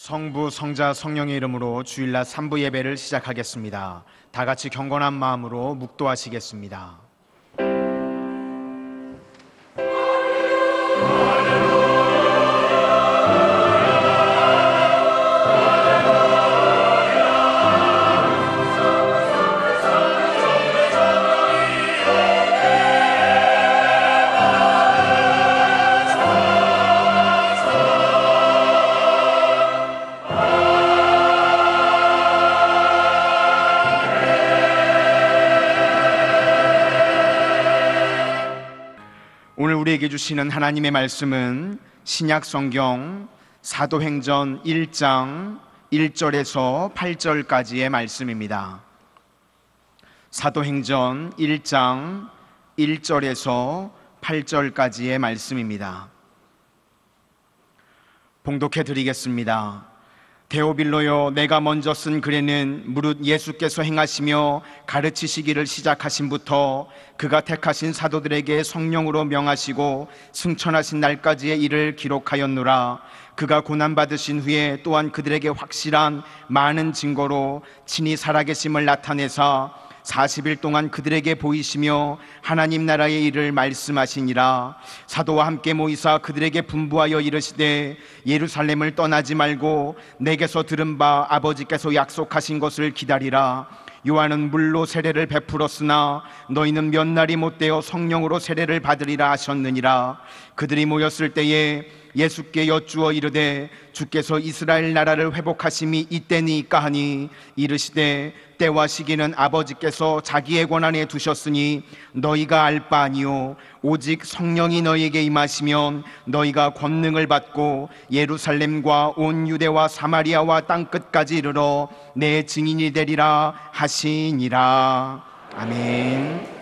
성부, 성자, 성령의 이름으로 주일날 3부 예배를 시작하겠습니다. 다 같이 경건한 마음으로 묵도하시겠습니다. 오늘 우리에게 주시는 하나님의 말씀은 신약 성경 사도행전 1장 1절에서 8절까지의 말씀입니다. 사도행전 1장 1절에서 8절까지의 말씀입니다. 봉독해 드리겠습니다. 데오빌로여, 내가 먼저 쓴 글에는 무릇 예수께서 행하시며 가르치시기를 시작하신부터 그가 택하신 사도들에게 성령으로 명하시고 승천하신 날까지의 일을 기록하였노라. 그가 고난받으신 후에 또한 그들에게 확실한 많은 증거로 친히 살아계심을 나타내사 40일 동안 그들에게 보이시며 하나님 나라의 일을 말씀하시니라. 사도와 함께 모이사 그들에게 분부하여 이르시되 예루살렘을 떠나지 말고 내게서 들은 바 아버지께서 약속하신 것을 기다리라. 요한은 물로 세례를 베풀었으나 너희는 몇 날이 못되어 성령으로 세례를 받으리라 하셨느니라. 그들이 모였을 때에 예수께 여쭈어 이르되 주께서 이스라엘 나라를 회복하심이 이때니까 하니 이르시되 때와 시기는 아버지께서 자기의 권한에 두셨으니 너희가 알 바 아니요 오직 성령이 너희에게 임하시면 너희가 권능을 받고 예루살렘과 온 유대와 사마리아와 땅끝까지 이르러 내 증인이 되리라 하시니라. 아멘.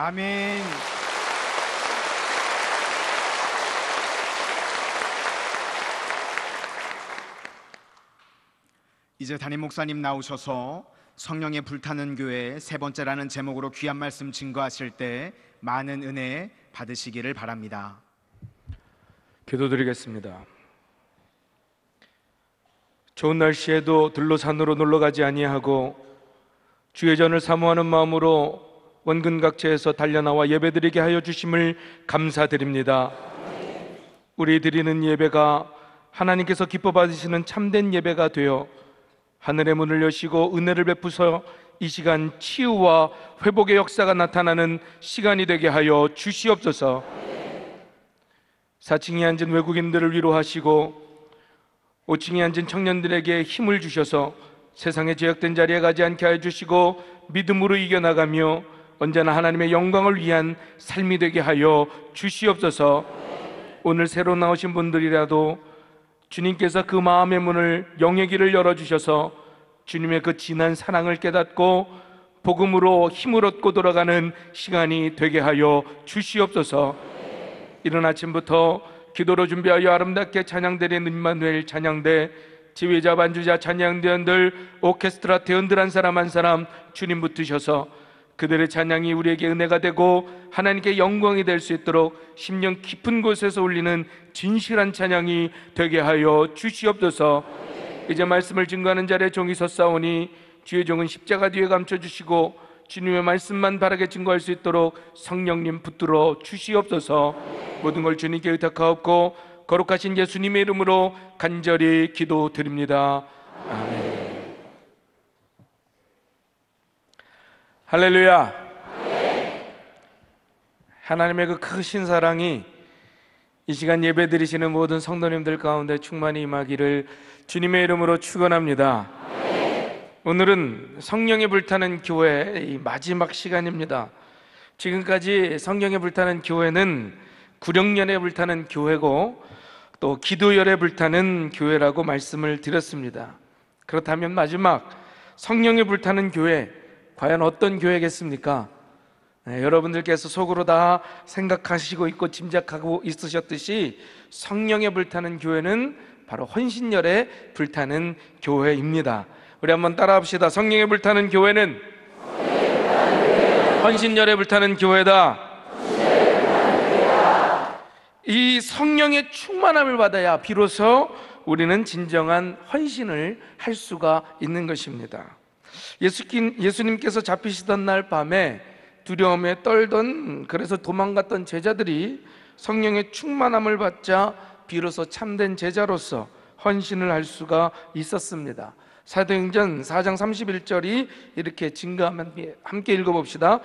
아멘. 이제 담임 목사님 나오셔서 성령에 불타는 교회 세 번째라는 제목으로 귀한 말씀 증거하실 때 많은 은혜 받으시기를 바랍니다. 기도드리겠습니다. 좋은 날씨에도 들로 산으로 놀러가지 아니하고 주의 전을 사모하는 마음으로 원근각지에서 달려나와 예배드리게 하여 주심을 감사드립니다. 우리 드리는 예배가 하나님께서 기뻐 받으시는 참된 예배가 되어 하늘의 문을 여시고 은혜를 베푸서 이 시간 치유와 회복의 역사가 나타나는 시간이 되게 하여 주시옵소서. 4층에 앉은 외국인들을 위로하시고 5층에 앉은 청년들에게 힘을 주셔서 세상의 제약된 자리에 가지 않게 하여 주시고 믿음으로 이겨나가며 언제나 하나님의 영광을 위한 삶이 되게 하여 주시옵소서. 오늘 새로 나오신 분들이라도 주님께서 그 마음의 문을 영의 길을 열어주셔서 주님의 그 진한 사랑을 깨닫고 복음으로 힘을 얻고 돌아가는 시간이 되게 하여 주시옵소서. 이른 아침부터 기도로 준비하여 아름답게 찬양드리는 임마누엘 찬양대, 지휘자 반주자 찬양대원들, 오케스트라 대원들 한 사람 한 사람 주님 붙으셔서 그들의 찬양이 우리에게 은혜가 되고 하나님께 영광이 될 수 있도록 심령 깊은 곳에서 울리는 진실한 찬양이 되게 하여 주시옵소서. 이제 말씀을 증거하는 자리에 종이 섰사오니 주의 종은 십자가 뒤에 감춰주시고 주님의 말씀만 바르게 증거할 수 있도록 성령님 붙들어 주시옵소서. 모든 걸 주님께 의탁하옵고 거룩하신 예수님의 이름으로 간절히 기도드립니다. 아멘. 할렐루야. 하나님의 그 크신 사랑이 이 시간 예배 드리시는 모든 성도님들 가운데 충만히 임하기를 주님의 이름으로 축원합니다. 오늘은 성령에 불타는 교회 마지막 시간입니다. 지금까지 성령에 불타는 교회는 구령년에 불타는 교회고 또 기도열에 불타는 교회라고 말씀을 드렸습니다. 그렇다면 마지막 성령에 불타는 교회, 과연 어떤 교회겠습니까? 여러분들께서 속으로 다 생각하시고 있고 짐작하고 있으셨듯이 성령에 불타는 교회는 바로 헌신열에 불타는 교회입니다. 우리 한번 따라 합시다. 성령에 불타는 교회는 헌신열에 불타는 교회다. 이 성령의 충만함을 받아야 비로소 우리는 진정한 헌신을 할 수가 있는 것입니다. 예수님께서 잡히시던 날 밤에 두려움에 떨던, 그래서 도망갔던 제자들이 성령의 충만함을 받자 비로소 참된 제자로서 헌신을 할 수가 있었습니다. 사도행전 4장 31절이 이렇게 증거하면 함께 읽어봅시다.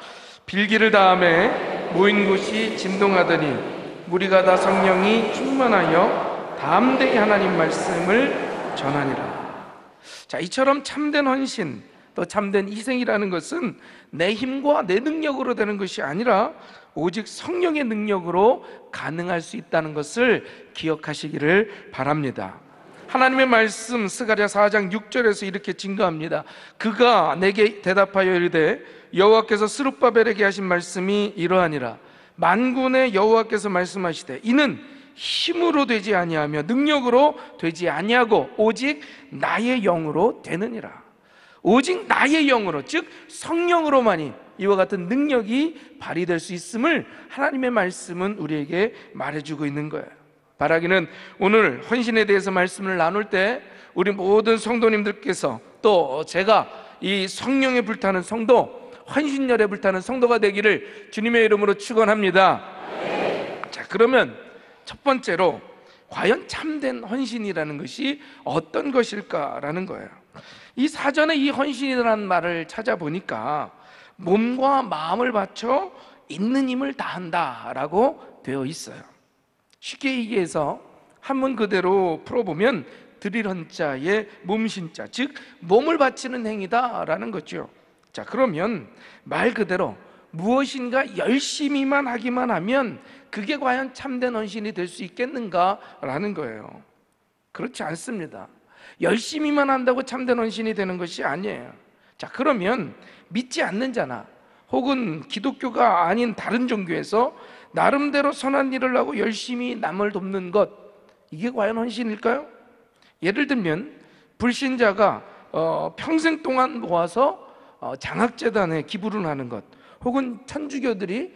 빌기를 다음에 모인 곳이 진동하더니 무리가 다 성령이 충만하여 담대히 하나님 말씀을 전하니라. 자, 이처럼 참된 헌신, 또 참된 희생이라는 것은 내 힘과 내 능력으로 되는 것이 아니라 오직 성령의 능력으로 가능할 수 있다는 것을 기억하시기를 바랍니다. 하나님의 말씀 스가랴 4장 6절에서 이렇게 증거합니다. 그가 내게 대답하여 이르되 여호와께서 스룹바벨에게 하신 말씀이 이러하니라. 만군의 여호와께서 말씀하시되 이는 힘으로 되지 아니하며 능력으로 되지 아니하고 오직 나의 영으로 되느니라. 오직 나의 영으로, 즉 성령으로만이 이와 같은 능력이 발휘될 수 있음을 하나님의 말씀은 우리에게 말해주고 있는 거예요. 바라기는 오늘 헌신에 대해서 말씀을 나눌 때 우리 모든 성도님들께서 또 제가 이 성령에 불타는 성도, 헌신열에 불타는 성도가 되기를 주님의 이름으로 축원합니다. 자, 그러면 첫 번째로 과연 참된 헌신이라는 것이 어떤 것일까라는 거예요. 이 사전에 이 헌신이라는 말을 찾아보니까 몸과 마음을 바쳐 있는 힘을 다한다라고 되어 있어요. 쉽게 얘기해서 한문 그대로 풀어보면 드릴 헌자의 몸신자, 즉 몸을 바치는 행위다라는 거죠. 자, 그러면 말 그대로 무엇인가 열심히만 하기만 하면 그게 과연 참된 헌신이 될 수 있겠는가라는 거예요. 그렇지 않습니다. 열심히만 한다고 참된 헌신이 되는 것이 아니에요. 자, 그러면 믿지 않는 자나 혹은 기독교가 아닌 다른 종교에서 나름대로 선한 일을 하고 열심히 남을 돕는 것, 이게 과연 헌신일까요? 예를 들면 불신자가 평생 동안 모아서 장학재단에 기부를 하는 것, 혹은 천주교들이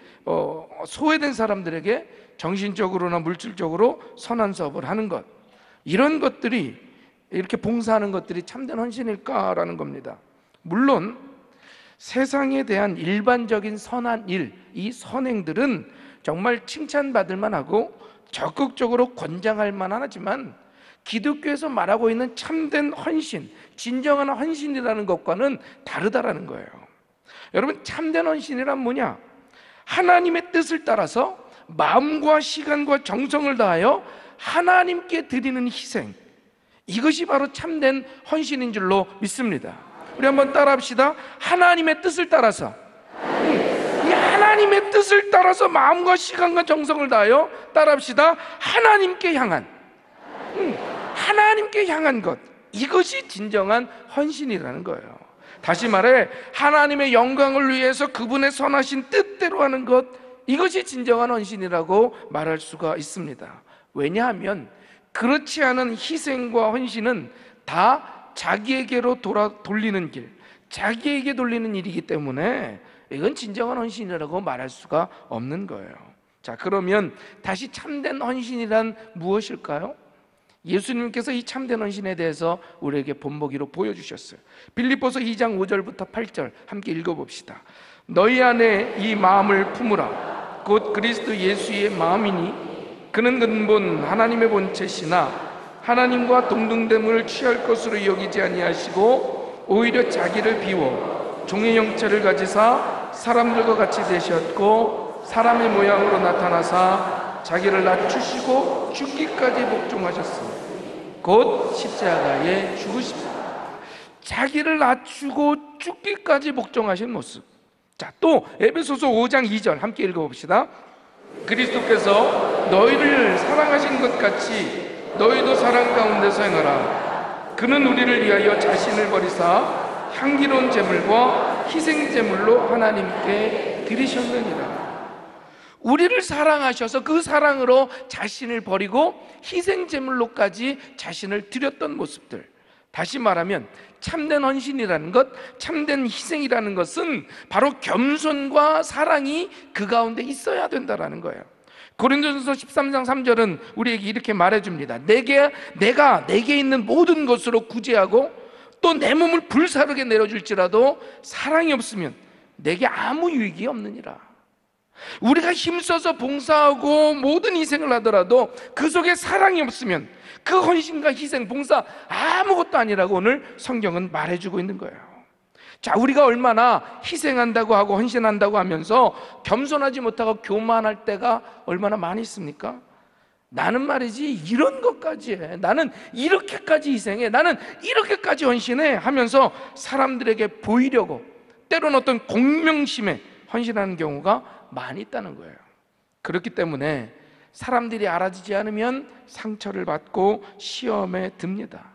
소외된 사람들에게 정신적으로나 물질적으로 선한 사업을 하는 것, 이런 것들이, 이렇게 봉사하는 것들이 참된 헌신일까라는 겁니다. 물론 세상에 대한 일반적인 선한 일, 이 선행들은 정말 칭찬받을 만하고 적극적으로 권장할 만하지만 기독교에서 말하고 있는 참된 헌신, 진정한 헌신이라는 것과는 다르다라는 거예요. 여러분, 참된 헌신이란 뭐냐? 하나님의 뜻을 따라서 마음과 시간과 정성을 다하여 하나님께 드리는 희생, 이것이 바로 참된 헌신인 줄로 믿습니다. 우리 한번 따라합시다. 하나님의 뜻을 따라서, 이 하나님의 뜻을 따라서 마음과 시간과 정성을 다하여, 따라합시다, 하나님께 향한, 하나님께 향한 것, 이것이 진정한 헌신이라는 거예요. 다시 말해 하나님의 영광을 위해서 그분의 선하신 뜻대로 하는 것, 이것이 진정한 헌신이라고 말할 수가 있습니다. 왜냐하면 그렇지 않은 희생과 헌신은 다 자기에게로 돌리는 길, 자기에게 돌리는 일이기 때문에 이건 진정한 헌신이라고 말할 수가 없는 거예요. 자, 그러면 다시 참된 헌신이란 무엇일까요? 예수님께서 이 참된 헌신에 대해서 우리에게 본보기로 보여주셨어요. 빌립보서 2장 5절부터 8절 함께 읽어봅시다. 너희 안에 이 마음을 품으라. 곧 그리스도 예수의 마음이니 그는 근본 하나님의 본체시나 하나님과 동등됨을 취할 것으로 여기지 아니하시고 오히려 자기를 비워 종의 형체를 가지사 사람들과 같이 되셨고 사람의 모양으로 나타나사 자기를 낮추시고 죽기까지 복종하셨습니다. 곧 십자가에 죽으십니다. 자기를 낮추고 죽기까지 복종하신 모습. 자, 또 에베소서 5장 2절 함께 읽어봅시다. 그리스도께서 너희를 사랑하신 것 같이 너희도 사랑 가운데서 행하라. 그는 우리를 위하여 자신을 버리사 향기로운 제물과 희생 제물로 하나님께 드리셨느니라. 우리를 사랑하셔서 그 사랑으로 자신을 버리고 희생 제물로까지 자신을 드렸던 모습들. 다시 말하면 참된 헌신이라는 것, 참된 희생이라는 것은 바로 겸손과 사랑이 그 가운데 있어야 된다는 거예요. 고린도전서 13장 3절은 우리에게 이렇게 말해줍니다. 내가 내게 있는 모든 것으로 구제하고 또 내 몸을 불사르게 내려줄지라도 사랑이 없으면 내게 아무 유익이 없느니라. 우리가 힘써서 봉사하고 모든 희생을 하더라도 그 속에 사랑이 없으면 그 헌신과 희생, 봉사 아무것도 아니라고 오늘 성경은 말해주고 있는 거예요. 자, 우리가 얼마나 희생한다고 하고 헌신한다고 하면서 겸손하지 못하고 교만할 때가 얼마나 많이 있습니까? 나는 말이지 이런 것까지 해, 나는 이렇게까지 희생해, 나는 이렇게까지 헌신해 하면서 사람들에게 보이려고 때로는 어떤 공명심에 헌신하는 경우가 많이 있다는 거예요. 그렇기 때문에 사람들이 알아주지 않으면 상처를 받고 시험에 듭니다.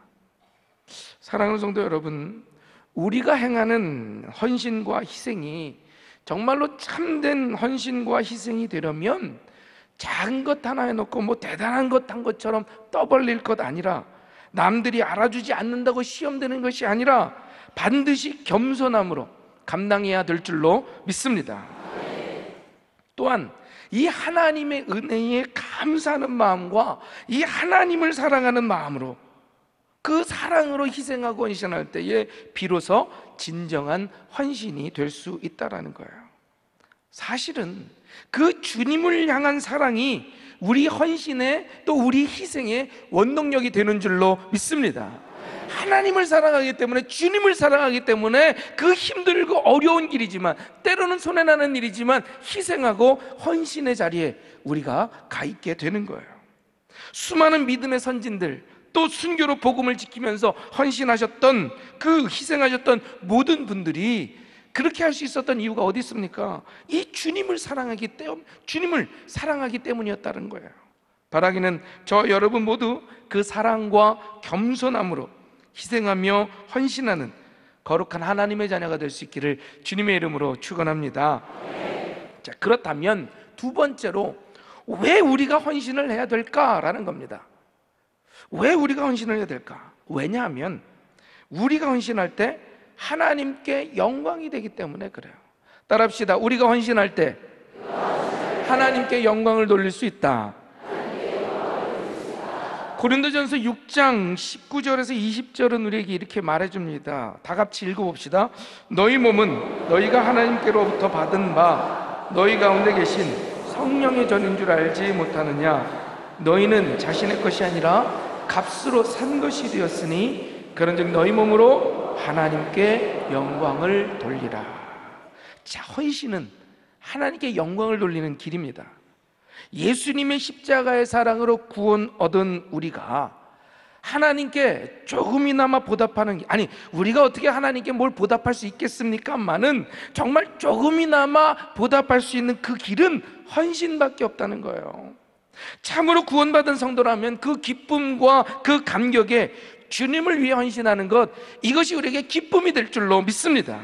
사랑하는 성도 여러분, 우리가 행하는 헌신과 희생이 정말로 참된 헌신과 희생이 되려면 작은 것 하나 해놓고 뭐 대단한 것 한 것처럼 떠벌릴 것 아니라, 남들이 알아주지 않는다고 시험되는 것이 아니라 반드시 겸손함으로 감당해야 될 줄로 믿습니다. 또한 이 하나님의 은혜에 감사하는 마음과 이 하나님을 사랑하는 마음으로, 그 사랑으로 희생하고 헌신할 때에 비로소 진정한 헌신이 될 수 있다는 거예요. 사실은 그 주님을 향한 사랑이 우리 헌신에 또 우리 희생의 원동력이 되는 줄로 믿습니다. 하나님을 사랑하기 때문에, 주님을 사랑하기 때문에 그 힘들고 어려운 길이지만, 때로는 손해나는 일이지만 희생하고 헌신의 자리에 우리가 가 있게 되는 거예요. 수많은 믿음의 선진들, 또 순교로 복음을 지키면서 헌신하셨던, 그 희생하셨던 모든 분들이 그렇게 할 수 있었던 이유가 어디 있습니까? 이 주님을 사랑하기 때문이었다는 거예요. 바라기는 저 여러분 모두 그 사랑과 겸손함으로 희생하며 헌신하는 거룩한 하나님의 자녀가 될 수 있기를 주님의 이름으로 축원합니다. 자, 그렇다면 두 번째로 왜 우리가 헌신을 해야 될까라는 겁니다. 왜 우리가 헌신을 해야 될까? 왜냐하면 우리가 헌신할 때 하나님께 영광이 되기 때문에 그래요. 따라합시다. 우리가 헌신할 때 하나님께 영광을 돌릴 수 있다. 고린도전서 6장 19절에서 20절은 우리에게 이렇게 말해줍니다. 다 같이 읽어봅시다. 너희 몸은 너희가 하나님께로부터 받은 바 너희 가운데 계신 성령의 전인 줄 알지 못하느냐. 너희는 자신의 것이 아니라 값으로 산 것이 되었으니 그런즉 너희 몸으로 하나님께 영광을 돌리라. 자, 헌신은 하나님께 영광을 돌리는 길입니다. 예수님의 십자가의 사랑으로 구원 얻은 우리가 하나님께 조금이나마 보답하는, 아니 우리가 어떻게 하나님께 뭘 보답할 수 있겠습니까만은 정말 조금이나마 보답할 수 있는 그 길은 헌신밖에 없다는 거예요. 참으로 구원받은 성도라면 그 기쁨과 그 감격에 주님을 위해 헌신하는 것, 이것이 우리에게 기쁨이 될 줄로 믿습니다.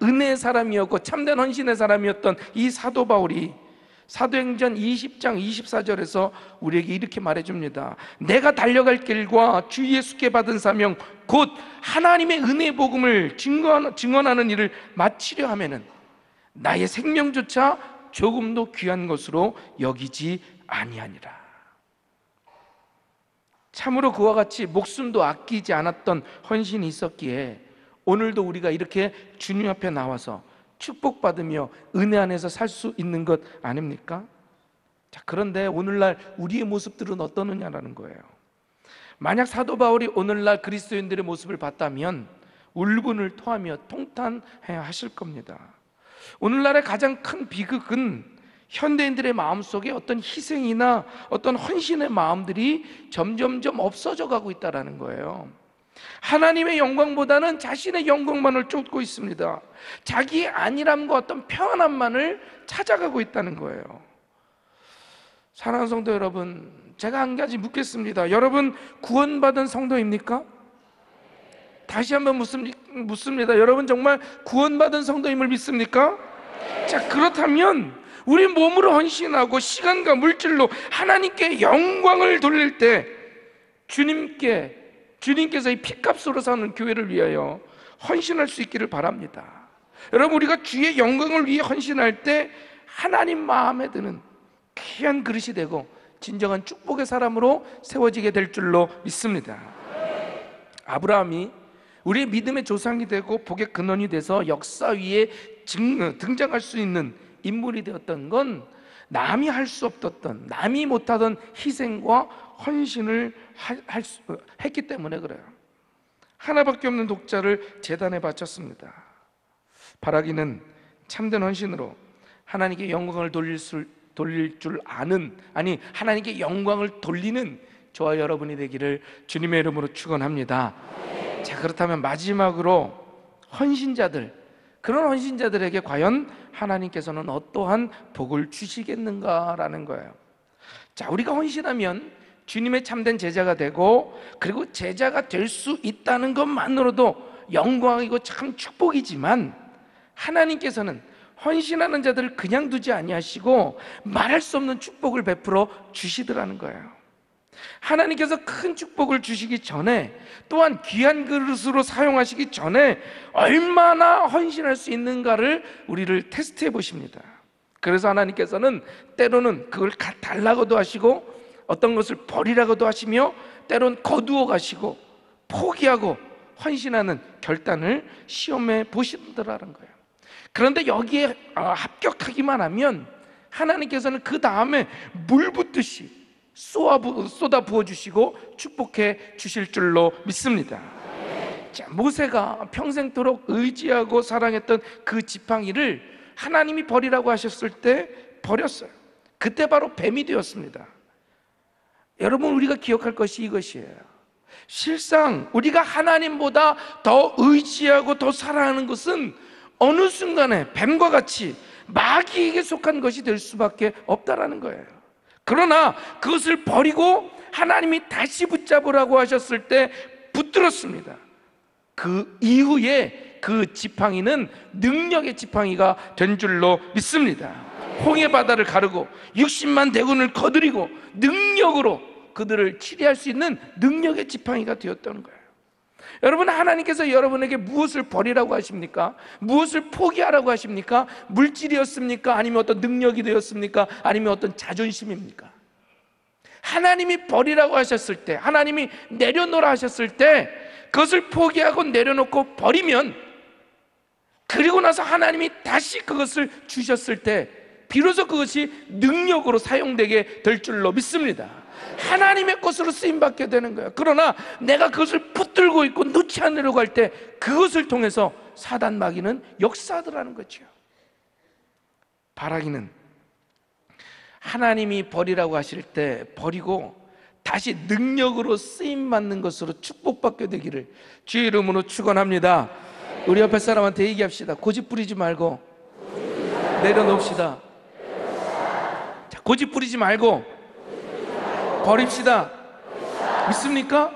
은혜의 사람이었고 참된 헌신의 사람이었던 이 사도 바울이 사도행전 20장 24절에서 우리에게 이렇게 말해줍니다. 내가 달려갈 길과 주 예수께 받은 사명 곧 하나님의 은혜의 복음을 증언하는 일을 마치려 하면은 나의 생명조차 조금도 귀한 것으로 여기지 아니하니라. 참으로 그와 같이 목숨도 아끼지 않았던 헌신이 있었기에 오늘도 우리가 이렇게 주님 앞에 나와서 축복받으며 은혜 안에서 살 수 있는 것 아닙니까? 자, 그런데 오늘날 우리의 모습들은 어떠느냐라는 거예요. 만약 사도 바울이 오늘날 그리스도인들의 모습을 봤다면 울분을 토하며 통탄해야 하실 겁니다. 오늘날의 가장 큰 비극은 현대인들의 마음속에 어떤 희생이나 어떤 헌신의 마음들이 점점점 없어져 가고 있다는 거예요. 하나님의 영광보다는 자신의 영광만을 쫓고 있습니다. 자기의 안일함과 어떤 평안함만을 찾아가고 있다는 거예요. 사랑하는 성도 여러분, 제가 한 가지 묻겠습니다. 여러분 구원받은 성도입니까? 다시 한번 묻습니다. 여러분 정말 구원받은 성도임을 믿습니까? 자, 그렇다면 우리 몸으로 헌신하고 시간과 물질로 하나님께 영광을 돌릴 때 주님께서 이 피값으로 사는 교회를 위하여 헌신할 수 있기를 바랍니다. 여러분, 우리가 주의 영광을 위해 헌신할 때 하나님 마음에 드는 귀한 그릇이 되고 진정한 축복의 사람으로 세워지게 될 줄로 믿습니다. 아브라함이 우리의 믿음의 조상이 되고 복의 근원이 돼서 역사 위에 등장할 수 있는 인물이 되었던 건 남이 할 수 없었던, 남이 못하던 희생과 헌신을 했기 때문에 그래요. 하나밖에 없는 독자를 제단에 바쳤습니다. 바라기는 참된 헌신으로 하나님께 영광을 돌릴 줄 아는, 아니 하나님께 영광을 돌리는 저와 여러분이 되기를 주님의 이름으로 축원합니다. 자, 그렇다면 마지막으로 헌신자들, 그런 헌신자들에게 과연 하나님께서는 어떠한 복을 주시겠는가라는 거예요. 자, 우리가 헌신하면 주님의 참된 제자가 되고, 그리고 제자가 될 수 있다는 것만으로도 영광이고 참 축복이지만, 하나님께서는 헌신하는 자들을 그냥 두지 아니하시고 말할 수 없는 축복을 베풀어 주시더라는 거예요. 하나님께서 큰 축복을 주시기 전에, 또한 귀한 그릇으로 사용하시기 전에 얼마나 헌신할 수 있는가를 우리를 테스트해 보십니다. 그래서 하나님께서는 때로는 그걸 달라고도 하시고, 어떤 것을 버리라고도 하시며, 때로는 거두어 가시고 포기하고 헌신하는 결단을 시험해 보시더라는 거예요. 그런데 여기에 합격하기만 하면 하나님께서는 그 다음에 물 붓듯이 쏟아 부어주시고 축복해 주실 줄로 믿습니다. 자, 모세가 평생토록 의지하고 사랑했던 그 지팡이를 하나님이 버리라고 하셨을 때 버렸어요. 그때 바로 뱀이 되었습니다. 여러분, 우리가 기억할 것이 이것이에요. 실상 우리가 하나님보다 더 의지하고 더 사랑하는 것은 어느 순간에 뱀과 같이 마귀에게 속한 것이 될 수밖에 없다라는 거예요. 그러나 그것을 버리고 하나님이 다시 붙잡으라고 하셨을 때 붙들었습니다. 그 이후에 그 지팡이는 능력의 지팡이가 된 줄로 믿습니다. 홍해 바다를 가르고 60만 대군을 거느리고 능력으로 그들을 치리할 수 있는 능력의 지팡이가 되었다는 거예요. 여러분, 하나님께서 여러분에게 무엇을 버리라고 하십니까? 무엇을 포기하라고 하십니까? 물질이었습니까? 아니면 어떤 능력이 되었습니까? 아니면 어떤 자존심입니까? 하나님이 버리라고 하셨을 때, 하나님이 내려놓으라 하셨을 때 그것을 포기하고 내려놓고 버리면, 그리고 나서 하나님이 다시 그것을 주셨을 때 비로소 그것이 능력으로 사용되게 될 줄로 믿습니다. 하나님의 것으로 쓰임받게 되는 거예요. 그러나 내가 그것을 붙들고 있고 놓지 않으려고 할 때 그것을 통해서 사단 마귀는 역사하더라는 거죠. 바라기는 하나님이 버리라고 하실 때 버리고 다시 능력으로 쓰임받는 것으로 축복받게 되기를 주의 이름으로 축원합니다. 우리 옆에 사람한테 얘기합시다. 고집 부리지 말고 내려놓읍시다. 자, 고집 부리지 말고 버립시다. 믿습니까?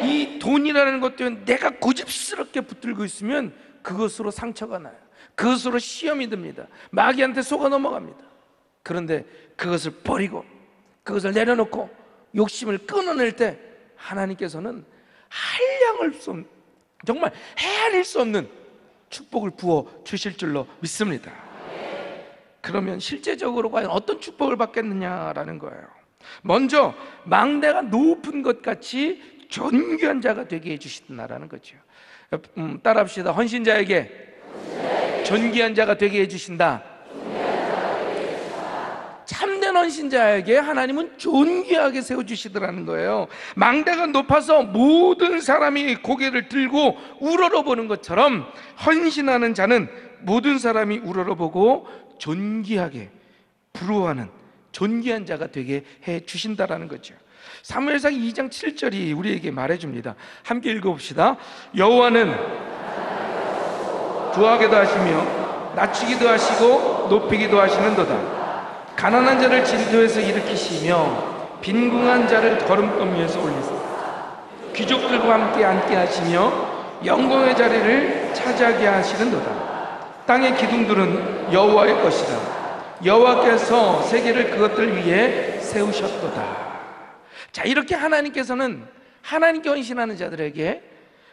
이 돈이라는 것 때문에 내가 고집스럽게 붙들고 있으면 그것으로 상처가 나요. 그것으로 시험이 듭니다. 마귀한테 속아 넘어갑니다. 그런데 그것을 버리고 그것을 내려놓고 욕심을 끊어낼 때 하나님께서는 한량을 수 없는, 정말 헤아릴 수 없는 축복을 부어 주실 줄로 믿습니다. 그러면 실제적으로 과연 어떤 축복을 받겠느냐라는 거예요. 먼저 망대가 높은 것 같이 존귀한 자가 되게 해주신다라는 거죠. 따라합시다. 헌신자에게 존귀한 자가 되게 해주신다. 참된 헌신자에게 하나님은 존귀하게 세워주시더라는 거예요. 망대가 높아서 모든 사람이 고개를 들고 우러러보는 것처럼 헌신하는 자는 모든 사람이 우러러보고 존귀하게 부러워하는 존귀한 자가 되게 해주신다라는 거죠. 사무엘상 2장 7절이 우리에게 말해줍니다. 함께 읽어봅시다. 여호와는 부하게도 하시며 낮추기도 하시고 높이기도 하시는도다. 가난한 자를 진토에서 일으키시며 빈궁한 자를 걸음더미에서 올리사 귀족들과 함께 앉게 하시며 영광의 자리를 차지하게 하시는도다. 땅의 기둥들은 여호와의 것이다. 여호와께서 세계를 그것들 위에 세우셨도다. 자, 이렇게 하나님께서는 하나님께 헌신하는 자들에게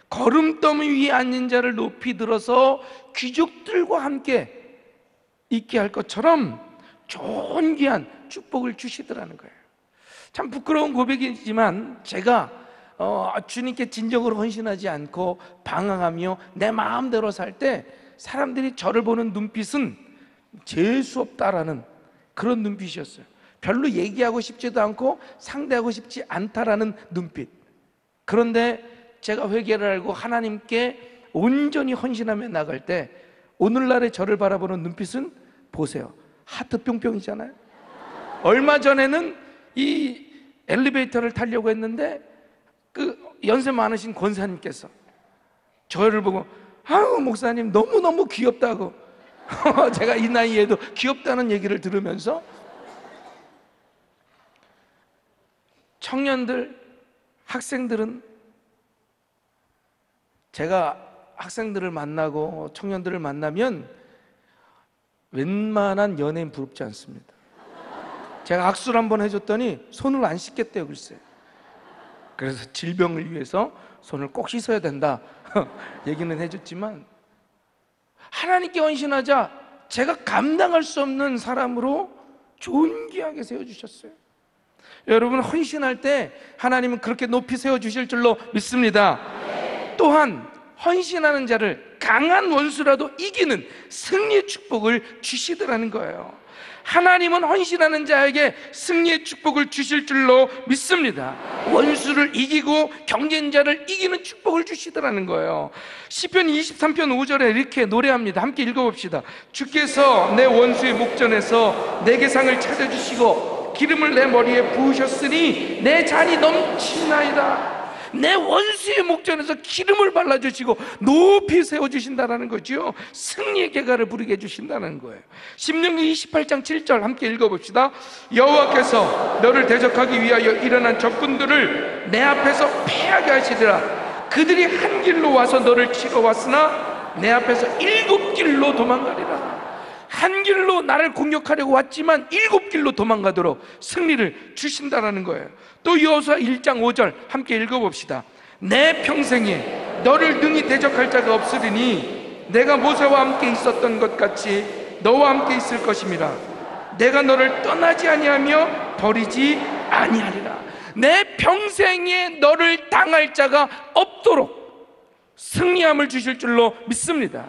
걸음더미 위에 앉는 자를 높이 들어서 귀족들과 함께 있게 할 것처럼 존귀한 축복을 주시더라는 거예요. 참 부끄러운 고백이지만 제가 주님께 진정으로 헌신하지 않고 방황하며 내 마음대로 살 때 사람들이 저를 보는 눈빛은 재수 없다라는 그런 눈빛이었어요. 별로 얘기하고 싶지도 않고 상대하고 싶지 않다라는 눈빛. 그런데 제가 회개를 알고 하나님께 온전히 헌신하며 나갈 때 오늘날의 저를 바라보는 눈빛은 보세요. 하트 뿅뿅이잖아요. 얼마 전에는 이 엘리베이터를 타려고 했는데 그 연세 많으신 권사님께서 저를 보고 아유 목사님 너무너무 귀엽다고 제가 이 나이에도 귀엽다는 얘기를 들으면서 청년들, 학생들은 제가 학생들을 만나고 청년들을 만나면 웬만한 연예인 부럽지 않습니다. 제가 악수를 한번 해줬더니 손을 안 씻겠대요, 글쎄. 그래서 질병을 위해서 손을 꼭 씻어야 된다 얘기는 해줬지만 하나님께 헌신하자 제가 감당할 수 없는 사람으로 존귀하게 세워주셨어요. 여러분, 헌신할 때 하나님은 그렇게 높이 세워주실 줄로 믿습니다. 또한 헌신하는 자를 강한 원수라도 이기는 승리의 축복을 주시더라는 거예요. 하나님은 헌신하는 자에게 승리의 축복을 주실 줄로 믿습니다. 원수를 이기고 경쟁자를 이기는 축복을 주시더라는 거예요. 시편 23편 5절에 이렇게 노래합니다. 함께 읽어봅시다. 주께서 내 원수의 목전에서 내게 상을 차려주시고 기름을 내 머리에 부으셨으니 내 잔이 넘치나이다. 내 원수의 목전에서 기름을 발라주시고 높이 세워주신다는 거죠. 승리의 계가를 부르게 해주신다는 거예요. 신명기 28장 7절 함께 읽어봅시다. 여호와께서 너를 대적하기 위하여 일어난 적군들을 내 앞에서 패하게 하시리라. 그들이 한 길로 와서 너를 치러 왔으나 내 앞에서 7길로 도망가리라. 한 길로 나를 공격하려고 왔지만 7길로 도망가도록 승리를 주신다라는 거예요. 또 여호수아 1장 5절 함께 읽어봅시다. 내 평생에 너를 능히 대적할 자가 없으리니 내가 모세와 함께 있었던 것 같이 너와 함께 있을 것임이라. 내가 너를 떠나지 아니하며 버리지 아니하리라. 내 평생에 너를 당할 자가 없도록 승리함을 주실 줄로 믿습니다.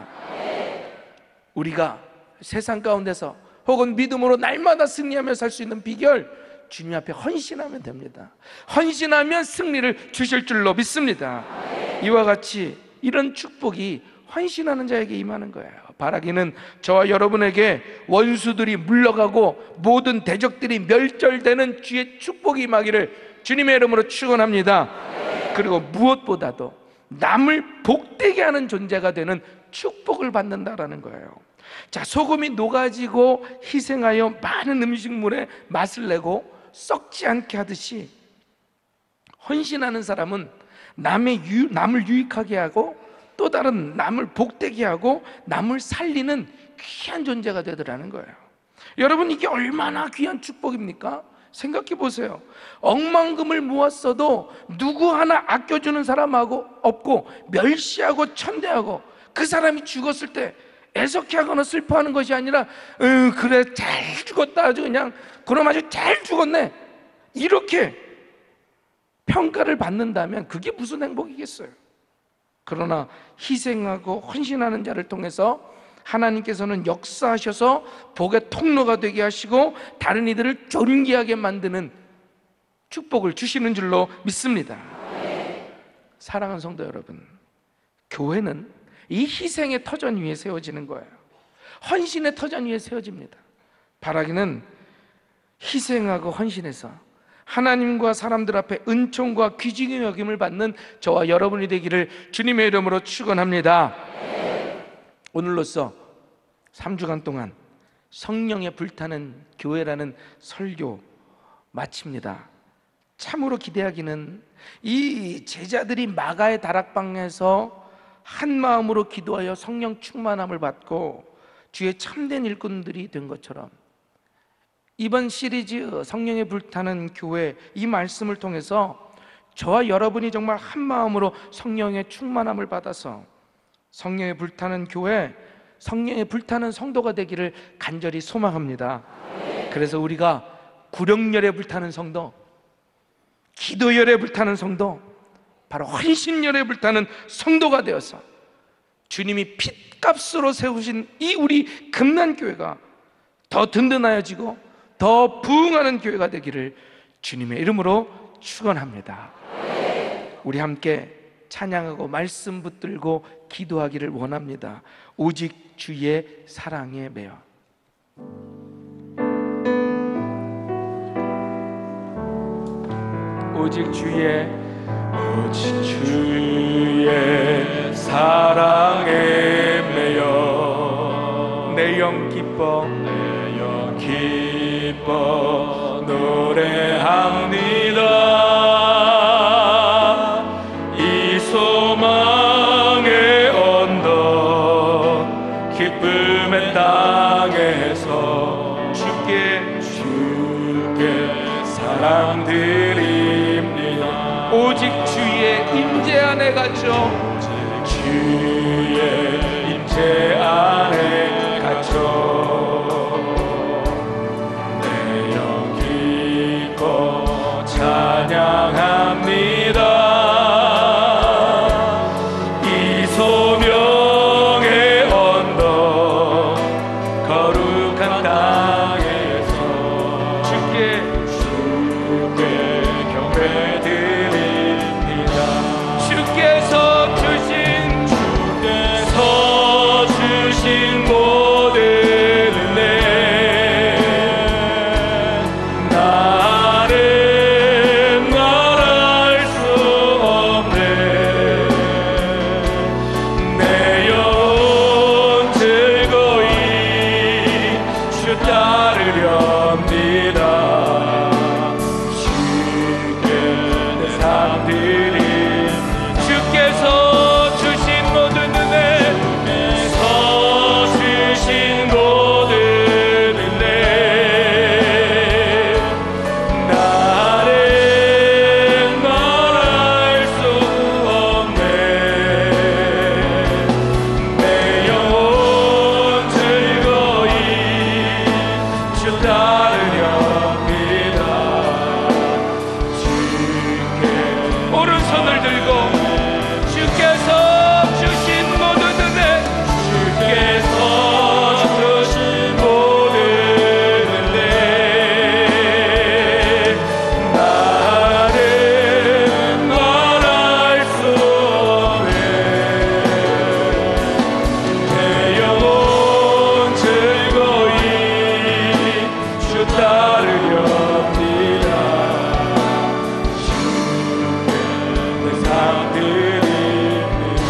우리가 세상 가운데서 혹은 믿음으로 날마다 승리하며 살 수 있는 비결, 주님 앞에 헌신하면 됩니다. 헌신하면 승리를 주실 줄로 믿습니다. 이와 같이 이런 축복이 헌신하는 자에게 임하는 거예요. 바라기는 저와 여러분에게 원수들이 물러가고 모든 대적들이 멸절되는 주의 축복이 임하기를 주님의 이름으로 축원합니다. 그리고 무엇보다도 남을 복되게 하는 존재가 되는 축복을 받는다라는 거예요. 자, 소금이 녹아지고 희생하여 많은 음식물에 맛을 내고 썩지 않게 하듯이 헌신하는 사람은 남을 유익하게 하고 또 다른 남을 복되게 하고 남을 살리는 귀한 존재가 되더라는 거예요. 여러분, 이게 얼마나 귀한 축복입니까? 생각해 보세요. 억만금을 모았어도 누구 하나 아껴주는 사람하고 없고 멸시하고 천대하고 그 사람이 죽었을 때 애석해하거나 슬퍼하는 것이 아니라 그래 잘 죽었다, 아주 그냥 그럼 아주 잘 죽었네, 이렇게 평가를 받는다면 그게 무슨 행복이겠어요? 그러나 희생하고 헌신하는 자를 통해서 하나님께서는 역사하셔서 복의 통로가 되게 하시고 다른 이들을 존귀하게 만드는 축복을 주시는 줄로 믿습니다. 사랑하는 성도 여러분, 교회는 이 희생의 터전 위에 세워지는 거예요. 헌신의 터전 위에 세워집니다. 바라기는 희생하고 헌신해서 하나님과 사람들 앞에 은총과 귀중히 여김을 받는 저와 여러분이 되기를 주님의 이름으로 축원합니다. 오늘로써 3주간 동안 성령에 불타는 교회라는 설교 마칩니다. 참으로 기대하기는 이 제자들이 마가의 다락방에서 한 마음으로 기도하여 성령 충만함을 받고 주의 참된 일꾼들이 된 것처럼 이번 시리즈 성령에 불타는 교회, 이 말씀을 통해서 저와 여러분이 정말 한 마음으로 성령의 충만함을 받아서 성령에 불타는 교회, 성령에 불타는 성도가 되기를 간절히 소망합니다. 그래서 우리가 구령열에 불타는 성도, 기도열에 불타는 성도, 바로 헌신열에 불타는 성도가 되어서 주님이 핏값으로 세우신 이 우리 금난교회가 더 든든하여지고 더 부흥하는 교회가 되기를 주님의 이름으로 축원합니다. 우리 함께 찬양하고 말씀 붙들고 기도하기를 원합니다. 오직 주의 사랑에 매여. 오직 주의 사랑에 매여 내 영 기뻐 노래합니다. 이 소망의 언덕 기쁨의 땅에서 주께 사랑 드립니다. 오직 주의 임재 안에 갇혀 주의 임재 안에 갇혀 찬양합니다. 이 소명의 언덕 거룩한 땅에서 주께 경배 드립니다. 주께서 주신 모든 은혜 주께 따르렵니다. 주께 오른손을 들고 주께서 주신 모든 은혜, 주께서 주신 모든 은혜, 나는 말할 수 없네. 내 영혼 즐거이 주 따르렵니다. 주의 상 드립니다.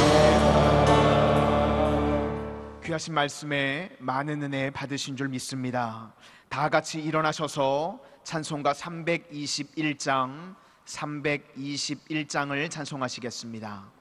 귀하신 말씀에 많은 은혜 받으신 줄 믿습니다. 다 같이 일어나셔서 찬송가 321장을 찬송하시겠습니다.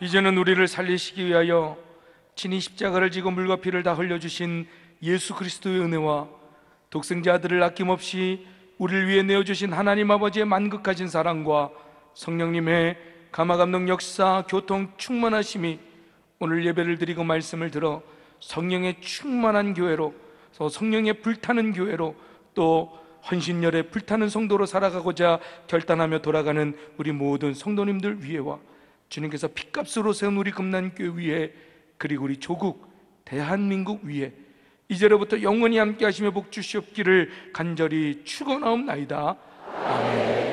이제는 우리를 살리시기 위하여 친히 십자가를 지고 물과 피를 다 흘려주신 예수 그리스도의 은혜와 독생자 아들을 아낌없이 우리를 위해 내어주신 하나님 아버지의 만극하신 사랑과 성령님의 감화감동 역사 교통 충만하심이 오늘 예배를 드리고 말씀을 들어 성령의 충만한 교회로, 성령의 불타는 교회로, 또 헌신열에 불타는 성도로 살아가고자 결단하며 돌아가는 우리 모든 성도님들 위에와 주님께서 핏값으로 세운 우리 금난교회 위에, 그리고 우리 조국 대한민국 위에 이제로부터 영원히 함께 하시며 복 주시옵기를 간절히 축원하옵나이다. 아멘.